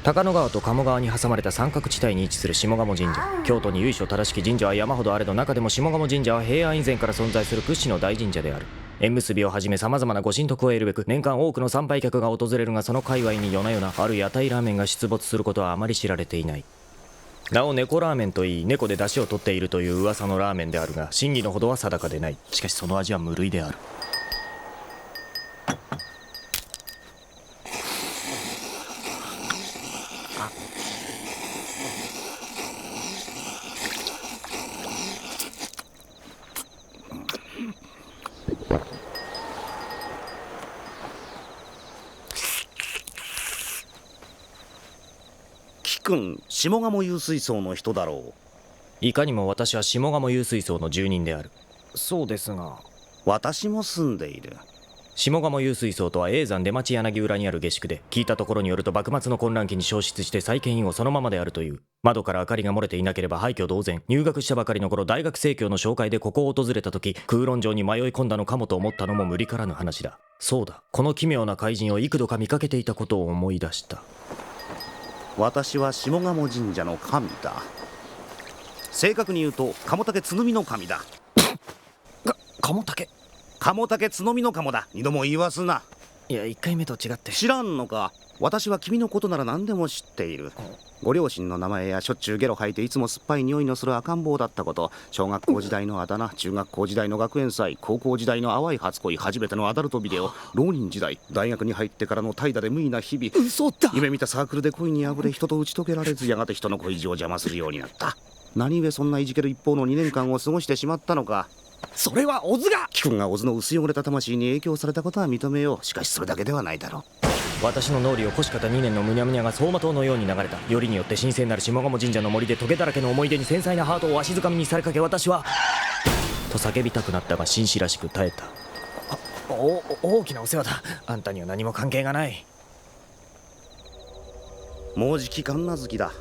高野川と鴨川に挟まれた三角地帯に位置する下鴨神社。京都に由緒正しき神社は山ほどあれど、中でも下鴨神社は平安以前から存在する屈指の大神社である。縁結びをはじめ様々なご神徳を得るべく年間多くの参拝客が訪れるが、その界隈に夜な夜なある屋台ラーメンが出没することはあまり知られていない。なお猫ラーメンといい、猫で出汁を取っているという噂のラーメンであるが、真偽のほどは定かでない。しかしその味は無類である。君、下鴨湧水槽の人だろう。いかにも私は下鴨湧水槽の住人である。そうですが、私も住んでいる。下鴨湧水槽とは叡山出町柳浦にある下宿で、聞いたところによると幕末の混乱期に消失して再建以後そのままであるという。窓から明かりが漏れていなければ廃墟同然。入学したばかりの頃、大学生協の紹介でここを訪れた時、空論城に迷い込んだのかもと思ったのも無理からぬ話だ。そうだ、この奇妙な怪人を幾度か見かけていたことを思い出した。私は下鴨神社の神だ。正確に言うと鴨竹角見の神だ。鴨竹角見の鴨だ。二度も言わすな。いや、1回目と違って知らんのか。私は君のことなら何でも知っている。ご両親の名前やしょっちゅうゲロ吐いていつも酸っぱい匂いのする赤ん坊だったこと、小学校時代のあだ名、中学校時代の学園祭、高校時代の淡い初恋、初めてのアダルトビデオ、浪人時代、大学に入ってからの怠惰で無為な日々。嘘だ。夢見たサークルで恋に破れ、人と打ち解けられず、やがて人の恋路を邪魔するようになった。何故そんないじける一方の2年間を過ごしてしまったのか。それは小津が。貴君が小津の薄汚れた魂に影響されたことは認めよう。しかしそれだけではないだろう。私の脳裏を腰方2年のむにゃむにゃが走馬灯のように流れた。よりによって神聖なる下鴨神社の森でトゲだらけの思い出に繊細なハートをわしづかみにされかけ、私はと叫びたくなったが紳士らしく耐えた。大きなお世話だ。あんたには何も関係がない。もうじき神無月だ。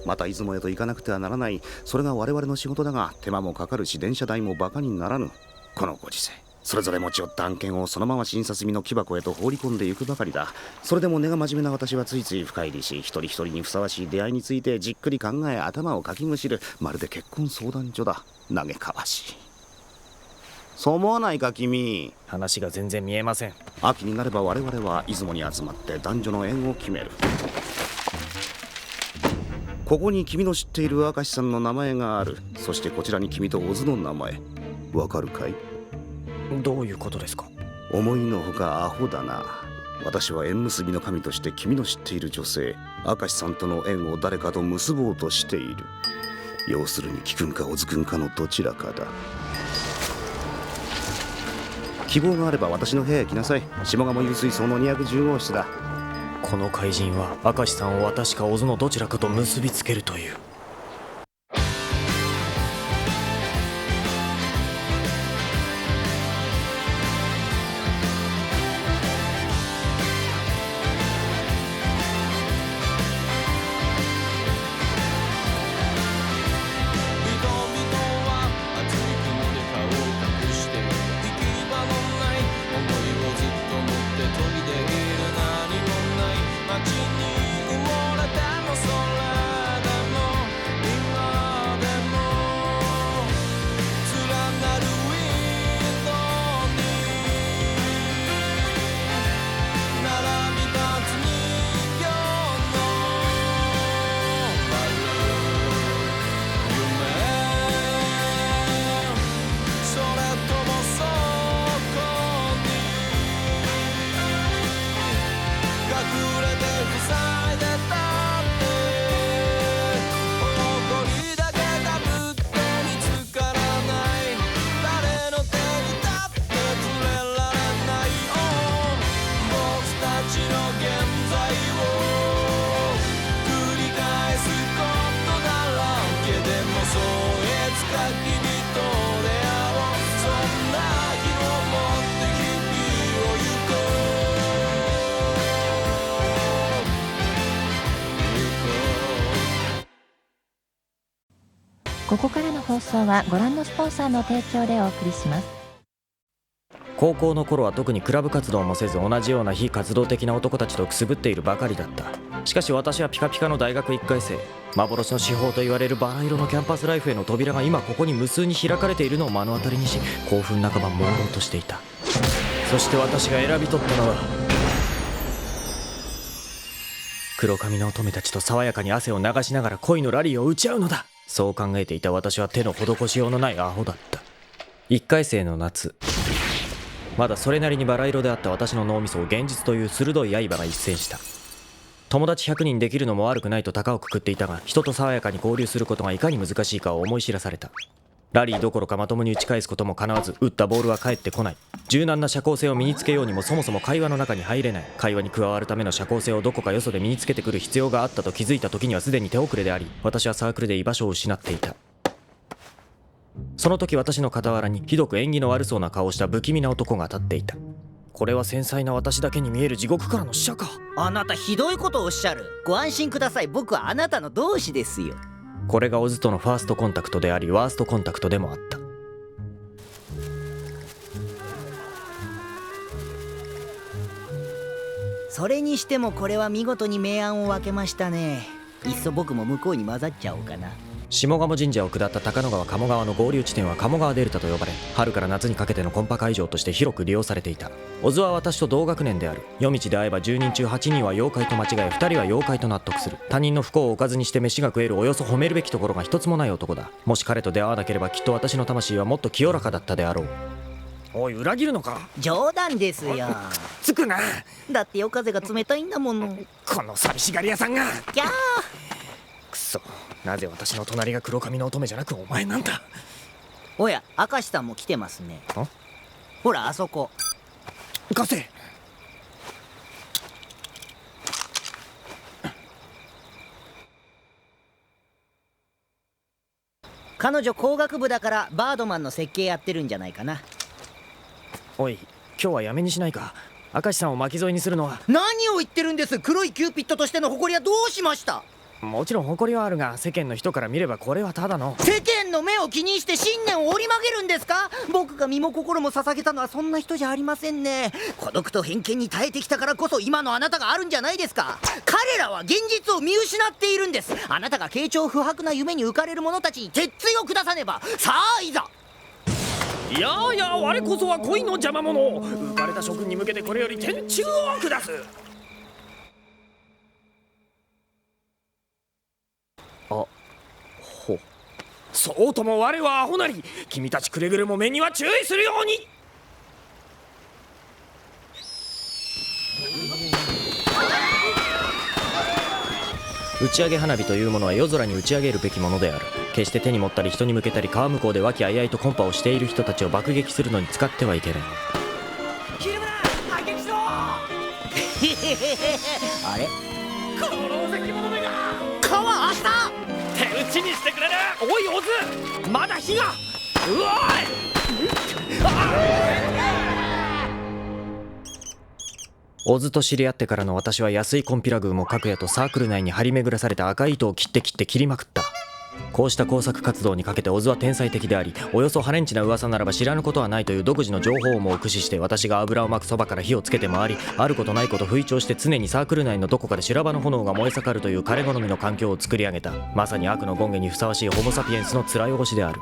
また出雲へと行かなくてはならない。それが我々の仕事だが、手間もかかるし電車代もバカにならぬ。このご時世、それぞれ持ち寄った案件をそのまま診察済みの木箱へと放り込んでいくばかりだ。それでも根が真面目な私はついつい深入りし、一人一人にふさわしい出会いについてじっくり考え、頭をかきむしる。まるで結婚相談所だ。嘆かわしい。そう思わないか君。話が全然見えません。秋になれば我々は出雲に集まって男女の縁を決める。ここに君の知っている明石さんの名前がある。そしてこちらに君と小津の名前。わかるかい？どういうことですか？思いのほかアホだな。私は縁結びの神として君の知っている女性明石さんとの縁を誰かと結ぼうとしている。要するに貴君か小津君かのどちらかだ。希望があれば私の部屋へ来なさい。下鴨湧水槽の210号室だ。この怪人は明石さんを私か小津のどちらかと結びつけるという。ここからの放送はご覧のスポンサーの提供でお送りします。高校の頃は特にクラブ活動もせず同じような非活動的な男たちとくすぶっているばかりだった。しかし私はピカピカの大学1回生、幻の至宝と言われるバラ色のキャンパスライフへの扉が今ここに無数に開かれているのを目の当たりにし、興奮半ば朦朧としていた。そして私が選び取ったのは黒髪の乙女たちと爽やかに汗を流しながら恋のラリーを打ち合うのだ。そう考えていた私は手の施しようのないアホだった。1回生の夏、まだそれなりにバラ色であった私の脳みそを現実という鋭い刃が一閃した。友達100人できるのも悪くないと高をくくっていたが、人と爽やかに交流することがいかに難しいかを思い知らされた。ラリーどころかまともに打ち返すことも叶わず、打ったボールは返ってこない。柔軟な社交性を身につけようにもそもそも会話の中に入れない。会話に加わるための社交性をどこかよそで身につけてくる必要があったと気づいた時にはすでに手遅れであり、私はサークルで居場所を失っていた。その時私の傍らにひどく縁起の悪そうな顔をした不気味な男が立っていた。これは繊細な私だけに見える地獄からの使者か。あなたひどいことをおっしゃる。ご安心ください。僕はあなたの同志ですよ。これがオズとのファーストコンタクトであり、ワーストコンタクトでもあった。それにしてもこれは見事に明暗を分けましたね。いっそ僕も向こうに混ざっちゃおうかな。下鴨神社を下った高野川鴨川の合流地点は鴨川デルタと呼ばれ、春から夏にかけてのコンパ会場として広く利用されていた。小津は私と同学年である。夜道で会えば10人中8人は妖怪と間違え、2人は妖怪と納得する。他人の不幸をおかずにして飯が食える、およそ褒めるべきところが一つもない男だ。もし彼と出会わなければきっと私の魂はもっと清らかだったであろう。おい、裏切るのか。冗談ですよ。つくな。だって夜風が冷たいんだもの。この寂しがり屋さんが。キャー。くそ、なぜ私の隣が黒髪の乙女じゃなくお前なんだ。おや、明石さんも来てますね。ほらあそこ。貸せ。彼女工学部だからバードマンの設計やってるんじゃないかな。おい、今日はやめにしないか。明石さんを巻き添えにするのは。何を言ってるんです。黒いキューピッドとしての誇りはどうしました。もちろん誇りはあるが、世間の人から見ればこれはただの。世間の目を気にして信念を折り曲げるんですか。僕が身も心も捧げたのはそんな人じゃありませんね。孤独と偏見に耐えてきたからこそ今のあなたがあるんじゃないですか。彼らは現実を見失っているんです。あなたが軽重不白な夢に浮かれる者たちに鉄槌を下さねば。さあいざ。いやいや、我こそは恋の邪魔者。浮かれた諸君に向けてこれより天誅を下す。そうとも我はアホなり。君たちくれぐれも目には注意するように。打ち上げ花火というものは夜空に打ち上げるべきものである。決して手に持ったり人に向けたり、川向こうで和気あいあいとコンパをしている人たちを爆撃するのに使ってはいけない。ひるむな、反撃しろ。あれ、この老石者めが川明日手打ちにしてくれる。おいオズ、まだ火が。うわオズと知り合ってからの私は安いコンピラ軍も各夜とサークル内に張り巡らされた赤い糸を切って切りまくった。こうした工作活動にかけてオズは天才的であり、およそハレンチな噂ならば知らぬことはないという独自の情報網を駆使して、私が油をまくそばから火をつけて回り、あることないこと吹聴して常にサークル内のどこかで修羅場の炎が燃え盛るという彼好みの環境を作り上げた。まさに悪の権化にふさわしいホモサピエンスの面汚しである。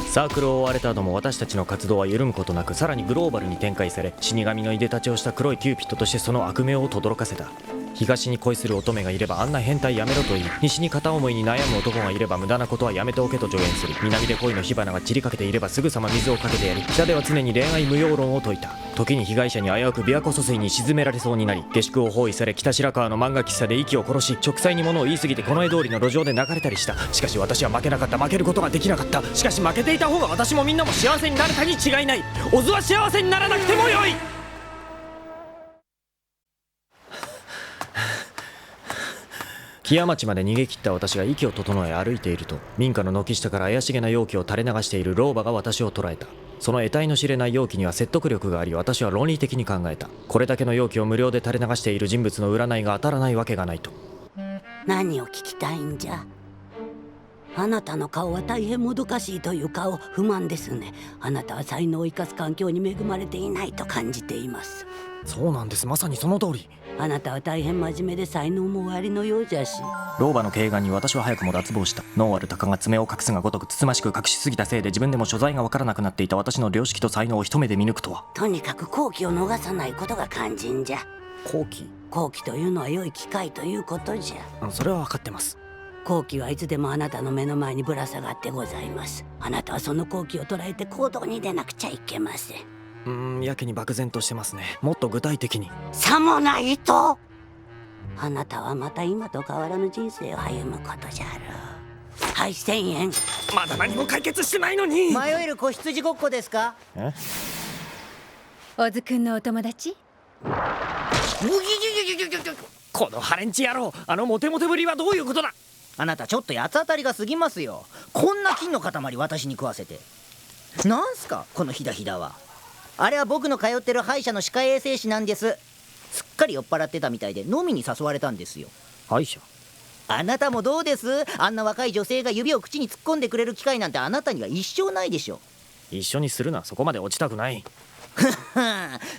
サークルを追われた後も私たちの活動は緩むことなく、さらにグローバルに展開され、死神のいでたちをした黒いキューピッドとしてその悪名を轟かせた。東に恋する乙女がいればあんな変態やめろと言い、西に片思いに悩む男がいれば無駄なことはやめておけと助言する。南で恋の火花が散りかけていればすぐさま水をかけてやり、北では常に恋愛無用論を説いた。時に被害者に危うく琵琶湖疎水に沈められそうになり、下宿を包囲され北白川の漫画喫茶で息を殺し、直裁に物を言い過ぎてこの江通りの路上で泣かれたりした。しかし私は負けなかった。負けることができなかった。しかし負けていた方が私もみんなも幸せになれたに違いない。オズは幸せにならなくてもよい。木屋町まで逃げ切った私が息を整え歩いていると、民家の軒下から怪しげな容器を垂れ流している老婆が私を捉えた。その得体の知れない容器には説得力があり、私は論理的に考えた。これだけの容器を無料で垂れ流している人物の占いが当たらないわけがないと。何を聞きたいんじゃ。あなたの顔は大変もどかしいという顔、不満ですね。あなたは才能を生かす環境に恵まれていないと感じています。そうなんです、まさにその通り。あなたは大変真面目で才能もおありのようじゃし。老婆の経営に私は早くも脱帽した。脳ある鷹が爪を隠すがごとくつつましく隠しすぎたせいで自分でも所在がわからなくなっていた私の良識と才能を一目で見抜くとは。とにかく好機を逃さないことが肝心じゃ。好機？好機というのは良い機会ということじゃ。それは分かってます。好機はいつでもあなたの目の前にぶら下がってございます。あなたはその好機を捉えて行動に出なくちゃいけません。やけに漠然としてますね。もっと具体的に。さもないと、あなたはまた今と変わらぬ人生を歩むことじゃろう。はい、1000円。まだ何も解決してないのに。迷える子羊ごっこですか？小津くんのお友達？このハレンチ野郎、あのモテモテぶりはどういうことだ。あなたちょっと八つ当たりが過ぎますよ。こんな金の塊私に食わせて。なんすかこのヒダヒダは。あれは僕の通ってる歯医者の歯科衛生士なんです。すっかり酔っ払ってたみたいで飲みに誘われたんですよ。歯医者？あなたもどうです？あんな若い女性が指を口に突っ込んでくれる機会なんてあなたには一生ないでしょ。一緒にするな、そこまで落ちたくない。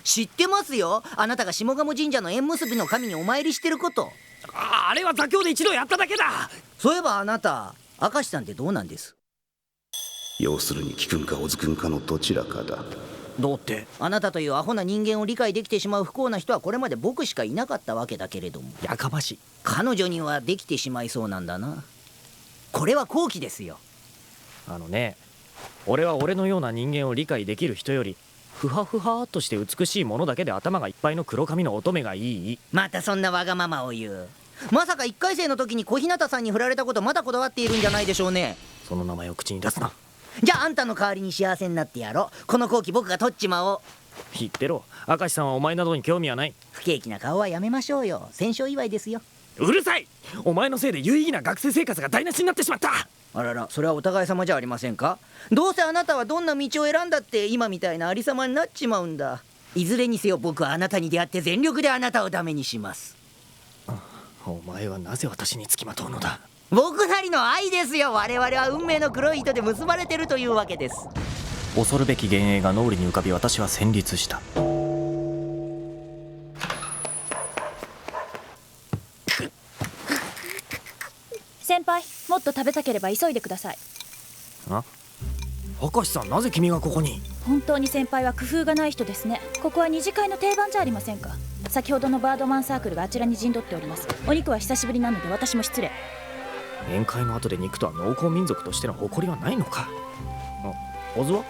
知ってますよ。あなたが下鴨神社の縁結びの神にお参りしてること。あれは座興で一度やっただけだ。そういえばあなた、明石さんってどうなんです？要するに貴君か小津君かのどちらかだ。どうって？あなたというアホな人間を理解できてしまう不幸な人はこれまで僕しかいなかったわけだけれども。やかましい。彼女にはできてしまいそうなんだな。これは好機ですよ。俺は俺のような人間を理解できる人よりふはふはーっとして美しいものだけで頭がいっぱいの黒髪の乙女がいい。またそんなわがままを言う。まさか1回生の時に小日向さんに振られたことまだこだわっているんじゃないでしょうね。その名前を口に出すな。じゃああんたの代わりに幸せになってやろう。この好機僕が取っちまおう。言ってろ。明石さんはお前などに興味はない。不景気な顔はやめましょうよ。戦勝祝いですよ。うるさい。お前のせいで有意義な学生生活が台無しになってしまった。あらら、それはお互い様じゃありませんか。どうせあなたはどんな道を選んだって今みたいなありさまになっちまうんだ。いずれにせよ僕はあなたに出会って全力であなたをダメにします。お前はなぜ私につきまとうのだ。僕なりの愛ですよ。我々は運命の黒い糸で結ばれてるというわけです。恐るべき幻影が脳裏に浮かび私は戦慄した。先輩、もっと食べたければ急いでください。明石さん、なぜ君がここに？本当に先輩は工夫がない人ですね。ここは二次会の定番じゃありませんか。先ほどのバードマンサークルがあちらに陣取っております。お肉は久しぶりなので私も失礼。宴会の後で肉とは農耕民族としての誇りはないのか。小津は？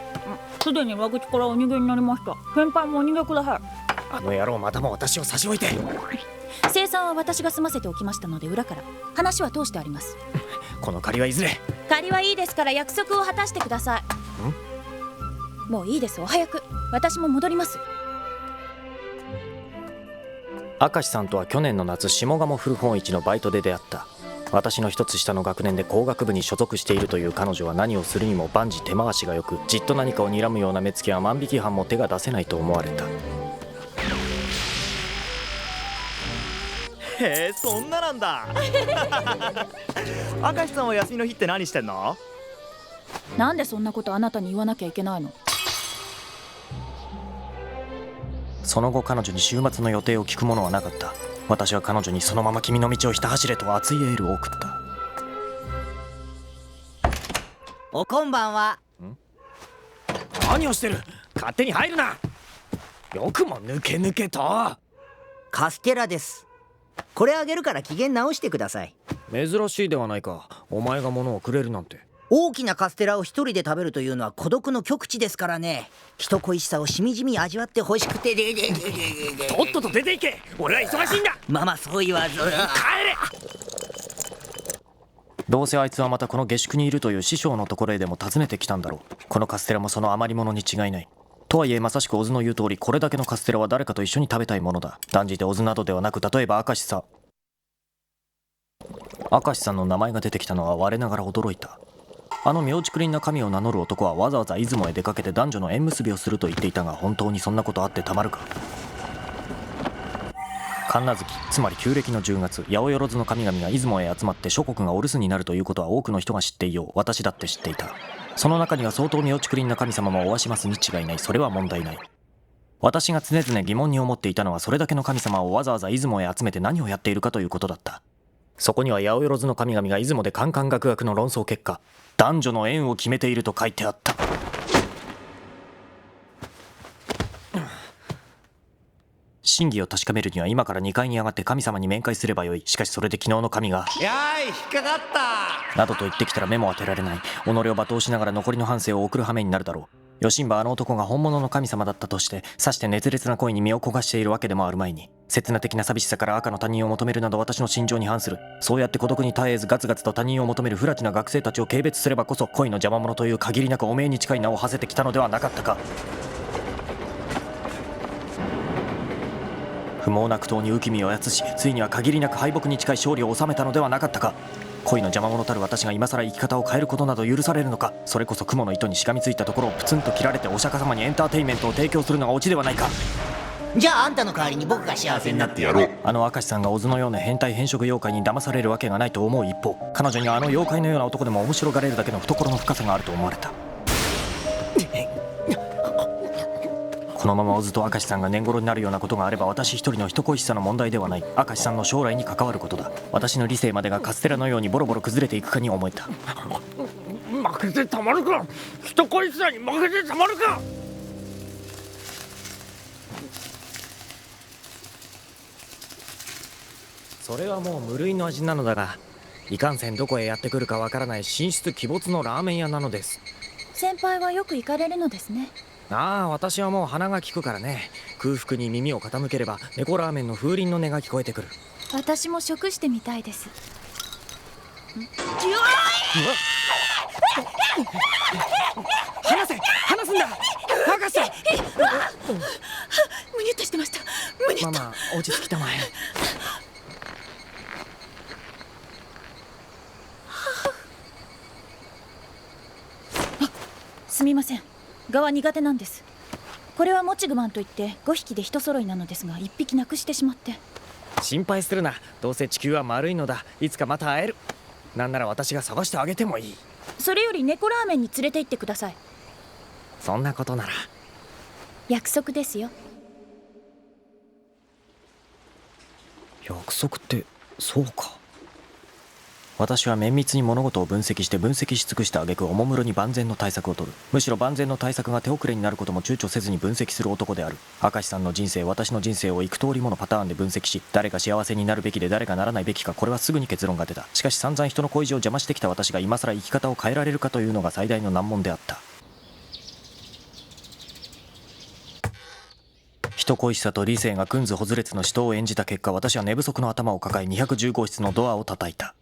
すでに輪口からお逃げになりました。先輩もお逃げください。あの野郎またも私を差し置いて。生産は私が済ませておきましたので裏から話は通してあります。この借りはいずれ。借りはいいですから約束を果たしてください。もういいです、お早く。私も戻ります。明石さんとは去年の夏下鴨古本市のバイトで出会った。私の一つ下の学年で工学部に所属しているという彼女は何をするにも万事手回しがよく、じっと何かを睨むような目つきは万引き犯も手が出せないと思われた。へえ、そんななんだ。明石さんは休みの日って何してんの？なんでそんなことあなたに言わなきゃいけないの？その後彼女に週末の予定を聞くものはなかった。私は彼女にそのまま君の道をひた走れと熱いエールを送った。おこんばんは。何をしてる。勝手に入るな。よくも抜け抜けと。カステラです。これあげるから機嫌直してください。珍しいではないか。お前が物をくれるなんて。大きなカステラを一人で食べるというのは孤独の極致ですからね。人恋しさをしみじみ味わってほしくて。とっとと出ていけ。俺は忙しいんだ。ママそう言わず。帰れ。どうせあいつはまたこの下宿にいるという師匠のところへでも訪ねてきたんだろう。このカステラもその余り物に違いない。とはいえまさしく小津の言う通り、これだけのカステラは誰かと一緒に食べたいものだ。断じて小津などではなく、例えば明石さんの名前が出てきたのは我ながら驚いた。あの妙竹林な神を名乗る男はわざわざ出雲へ出かけて男女の縁結びをすると言っていたが、本当にそんなことあってたまるか。神無月、つまり旧暦の10月、八百万の神々が出雲へ集まって諸国がお留守になるということは多くの人が知っていよう。私だって知っていた。その中には相当妙竹林な神様もおわしますに違いない。それは問題ない。私が常々疑問に思っていたのは、それだけの神様をわざわざ出雲へ集めて何をやっているかということだった。そこには八百万の神々が出雲でカンカンガクガクの論争結果、男女の縁を決めていると書いてあった。真偽を確かめるには今から2階に上がって神様に面会すればよい。しかしそれで昨日の神がやーい、引っかかったなどと言ってきたら目も当てられない。己を罵倒しながら残りの半生を送る羽目になるだろう。よしんばあの男が本物の神様だったとして、さして熱烈な恋に身を焦がしているわけでもあるまいに、刹那的な寂しさから赤の他人を求めるなど私の心情に反する。そうやって孤独に絶えずガツガツと他人を求める不埒な学生たちを軽蔑すればこそ、恋の邪魔者という限りなくおめえに近い名を馳せてきたのではなかったか。不毛な苦闘に受け身を操し、ついには限りなく敗北に近い勝利を収めたのではなかったか。恋の邪魔者たる私が今更生き方を変えることなど許されるのか。それこそ雲の糸にしがみついたところをプツンと切られてお釈迦様にエンターテインメントを提供するのがオチではないか。じゃああんたの代わりに僕が幸せになってやろう。あの明石さんがオズのような変態変色妖怪に騙されるわけがないと思う一方、彼女にはあの妖怪のような男でも面白がれるだけの懐の深さがあると思われた。このままオズと明石さんが年頃になるようなことがあれば、私一人の人恋しさの問題ではない。明石さんの将来に関わることだ。私の理性までがカステラのようにボロボロ崩れていくかに思えた。負けてたまるか。人恋しさに負けてたまるか。それはもう無類の味なのだが、いかんせんどこへやってくるかわからない神出鬼没のラーメン屋なのです。先輩はよく行かれるのですね。ああ、私はもう鼻が利くからね。空腹に耳を傾ければ猫ラーメンの風鈴の音が聞こえてくる。私も食してみたいです。離せ、離すんだ博士。むにゅっとしてました。むにゅっと。ママ、落ち着きたまえ。すみません、蛾は苦手なんです。これはモチグマンといって5匹で一揃いなのですが、1匹なくしてしまって。心配するな、どうせ地球は丸いのだ。いつかまた会える。なんなら私が探してあげてもいい。それより猫ラーメンに連れて行ってください。そんなことなら約束ですよ。約束ってそうか。私は綿密に物事を分析して分析し尽くした挙句、おもむろに万全の対策を取る。むしろ万全の対策が手遅れになることも躊躇せずに分析する男である。明石さんの人生、私の人生を幾通りものパターンで分析し、誰が幸せになるべきで誰がならないべきか、これはすぐに結論が出た。しかし散々人の恋路を邪魔してきた私が今更生き方を変えられるかというのが最大の難問であった。人恋しさと理性がくんずほずれつの死闘を演じた結果、私は寝不足の頭を抱え215室のドアを叩いた。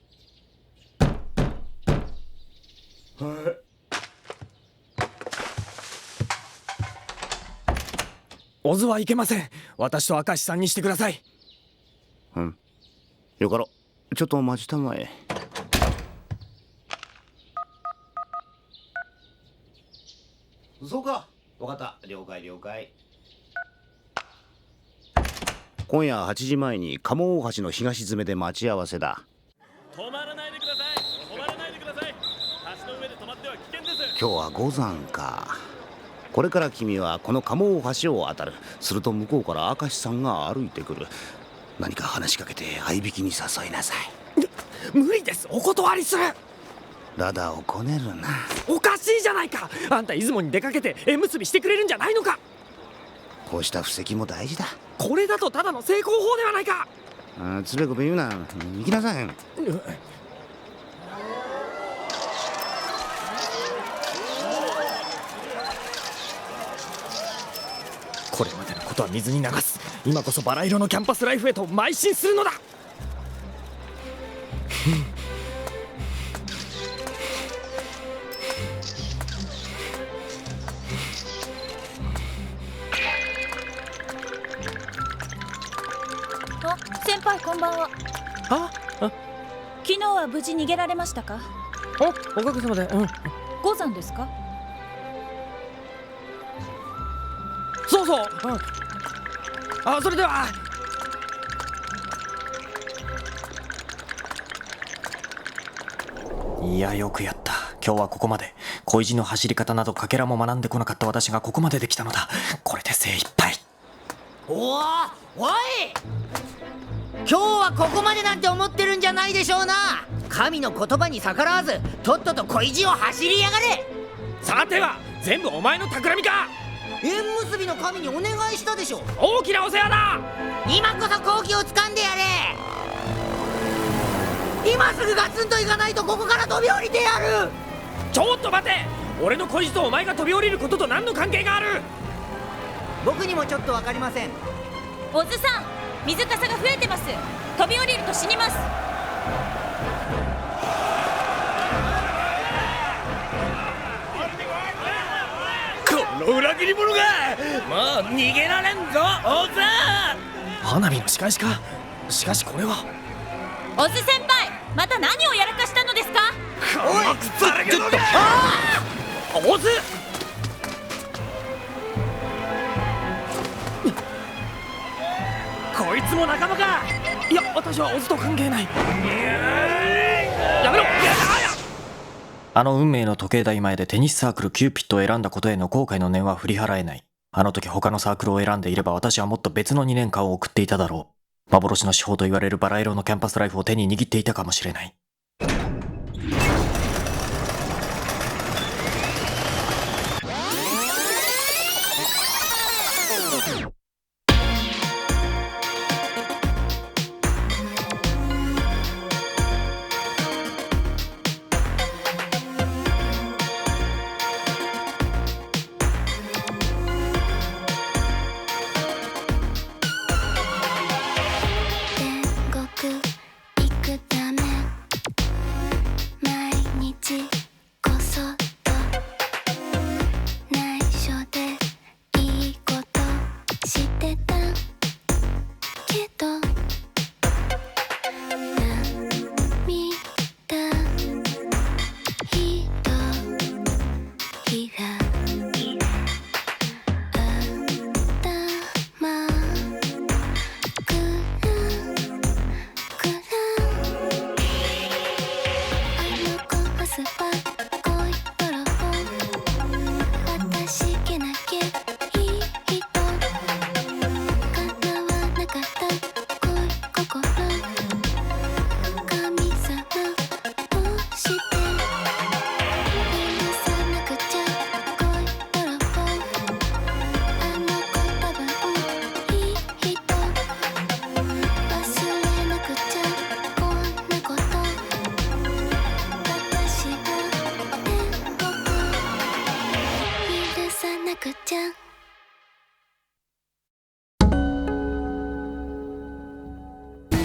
オズはいけません。私と明石さんにしてください。よかろ、ちょっと待ちたまえ。そうか、分かった、了解了解。今夜8時前に鴨大橋の東詰めで待ち合わせだ。止まらないでください。止まらないでください。橋の上で止まっては危険です。今日は五山か。これから君はこの鴨大橋を渡る。すると向こうから明石さんが歩いてくる。何か話しかけて相引きに誘いなさい。無理です。お断りする。だだをこねるな。おかしいじゃないか。あんた出雲に出かけて縁結びしてくれるんじゃないのか。こうした布石も大事だ。これだとただの成功法ではないか。つべこべ言うな。行きなさい。これまでのことは水に流す。今こそバラ色のキャンパスライフへと邁進するのだ。あ、先輩こんばんは。昨日は無事逃げられましたか？おかげさまで。五山ですか？そうそう、それではいや、よくやった。今日はここまで。恋路の走り方などかけらも学んでこなかった私がここまでできたのだ。これで精一杯。おい今日はここまでなんて思ってるんじゃないでしょうな。神の言葉に逆らわずとっとと恋路を走りやがれ。さては全部お前の企みか。縁結びの神にお願いしたでしょ。大きなお世話だ。今こそ好機を掴んでやれ。今すぐガツンといかないとここから飛び降りてやる。ちょっと待て。俺の恋路とお前が飛び降りることと何の関係がある。僕にもちょっと分かりません。オズさん、水かさが増えてます。飛び降りると死にます。この裏切り者がもう逃げられんぞオズ。花火の仕返しか。しかしこれは。オズ先輩、また何をやらかしたのですか。おいちょっとオズ。こいつも仲間か。いや、私はオズと関係ない。やめろ。あの運命の時計台前でテニスサークルキューピッドを選んだことへの後悔の念は振り払えない。あの時他のサークルを選んでいれば私はもっと別の2年間を送っていただろう。幻の手法と言われるバラ色のキャンパスライフを手に握っていたかもしれない。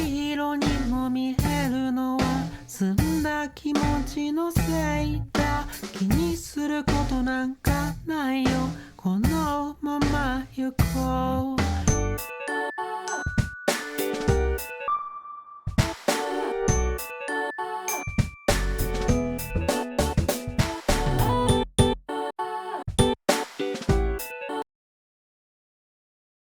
色にも見えるのは澄んだ気持ちのせいだ。気にすることなんかないよ。このまま行こう。